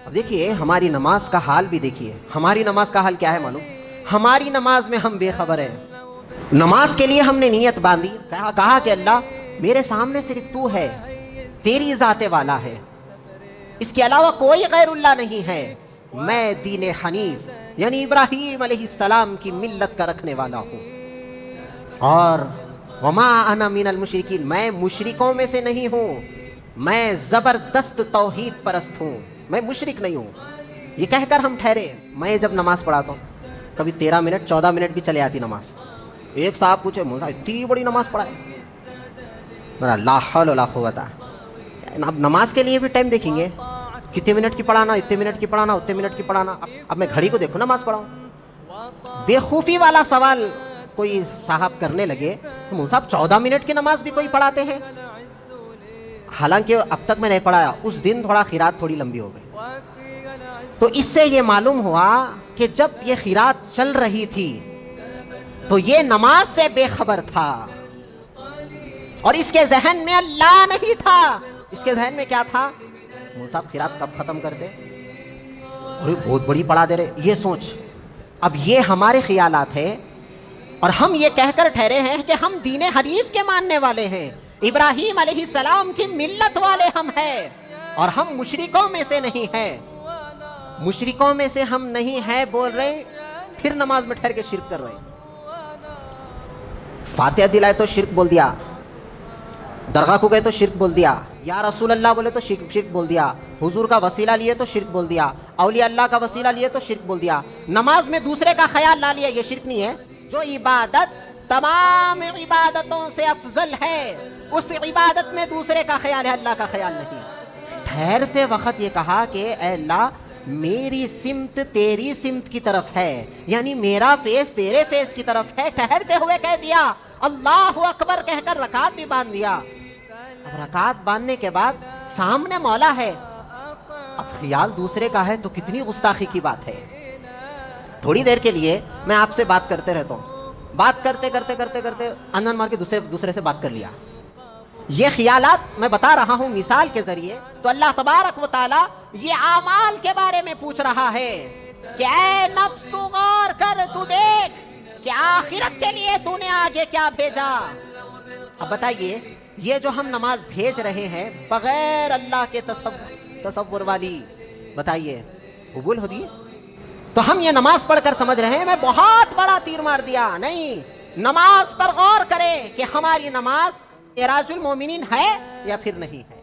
اب دیکھیے ہماری نماز کا حال بھی دیکھیے. ہماری نماز کا حال کیا ہے معلوم؟ ہماری نماز میں ہم بے خبر ہیں. نماز کے لیے ہم نے نیت باندھی, کہا کہ اللہ میرے سامنے صرف تو ہے, تیری ذات والا ہے, اس کے علاوہ کوئی غیر اللہ نہیں ہے, میں دین حنیف یعنی ابراہیم علیہ السلام کی ملت کا رکھنے والا ہوں, اور وما انا من المشرکین, میں مشرکوں میں سے نہیں ہوں, میں زبردست توحید پرست ہوں, میں مشرک نہیں ہوں. یہ کہہ کر ہم ٹھہرے. میں جب نماز پڑھاتا ہوں کبھی 13 منٹ 14 منٹ بھی چلے آتی نماز. ایک صاحب پوچھے مولا اتنی بڑی نماز پڑھائے, میرا لا حول ولا قوت. اب نماز کے لیے بھی ٹائم دیکھیں گے, کتنے منٹ کی پڑھانا, اتنے منٹ کی پڑھانا, اتنے منٹ کی پڑھانا. اب میں گھڑی کو دیکھوں نماز پڑھاؤں. بےخوفی والا سوال کوئی صاحب کرنے لگے, مولا صاحب 14 منٹ کی نماز بھی کوئی پڑھاتے ہیں؟ حالانکہ اب تک میں نہیں پڑھایا, اس دن تھوڑا خیرات تھوڑی لمبی ہو گئی. تو اس سے یہ معلوم ہوا کہ جب یہ خیرات چل رہی تھی تو یہ نماز سے بے خبر تھا, اور اس کے ذہن میں اللہ نہیں تھا. اس کے ذہن میں کیا تھا؟ مولا صاحب خیرات کب ختم کرتے, اور بہت بڑی پڑھا دے رہے. یہ سوچ, اب یہ ہمارے خیالات ہیں, اور ہم یہ کہہ کر ٹھہرے ہیں کہ ہم دین حنیف کے ماننے والے ہیں, ابراہیم علیہ السلام کی ملت والے ہم ہیں, اور ہم مشرکوں میں سے نہیں ہیں. مشرکوں میں سے ہم نہیں ہیں بول رہے, پھر نماز میں ٹھہر کے شرک کر رہے ہیں. فاتحہ دلائے تو شرک بول دیا, درگاہ کو گئے تو شرک بول دیا, یا رسول اللہ بولے تو شرک بول دیا, حضور کا وسیلہ لیے تو شرک بول دیا, اولیاء اللہ کا وسیلہ لیے تو شرک بول دیا. نماز میں دوسرے کا خیال لا لیا, یہ شرک نہیں ہے. جو عبادت تمام عبادتوں سے افضل ہے, اس عبادت میں دوسرے کا خیال ہے, اللہ کا خیال نہیں. ٹھہرتے وقت یہ کہا کہ اے اللہ میری سمت تیری سمت کی طرف ہے, یعنی میرا فیس تیرے فیس کی طرف ہے. ٹھہرتے ہوئے کہہ دیا اللہ اکبر کہہ کر رکعت بھی باندھ دیا. اب رکعت باندھنے کے بعد سامنے مولا ہے, اب خیال دوسرے کا ہے تو کتنی گستاخی کی بات ہے. تھوڑی دیر کے لیے میں آپ سے بات کرتے رہتا ہوں, بات کرتے کرتے کرتے کرتے اندر مار کے دوسرے سے بات کر لیا. یہ خیالات میں بتا رہا ہوں مثال کے ذریعے. تو اللہ تبارک و تعالی یہ اعمال کے بارے میں پوچھ رہا ہے کہ اے نفس تو غور کر, تو دیکھ کہ آخرت کے لیے تو نے آگے کیا بھیجا. اب بتائیے یہ جو ہم نماز بھیج رہے ہیں بغیر اللہ کے تصور والی, بتائیے قبول ہوتی؟ تو ہم یہ نماز پڑھ کر سمجھ رہے ہیں میں بہت بڑا تیر مار دیا. نہیں, نماز پر غور کریں کہ ہماری نماز معراج المومنین ہے یا پھر نہیں ہے.